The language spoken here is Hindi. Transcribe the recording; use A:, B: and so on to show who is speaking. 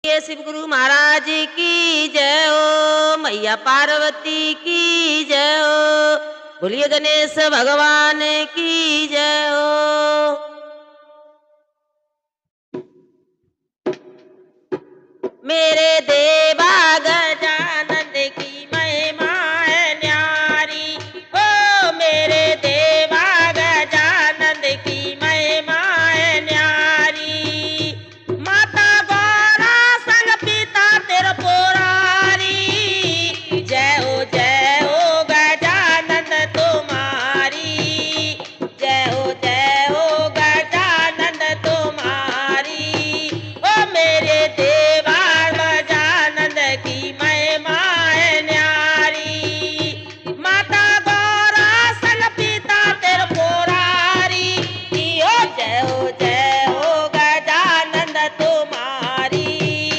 A: ये शिव गुरु महाराज की जय हो, मैया पार्वती की जय हो, बोलिए गणेश भगवान की जय हो। मेरे देश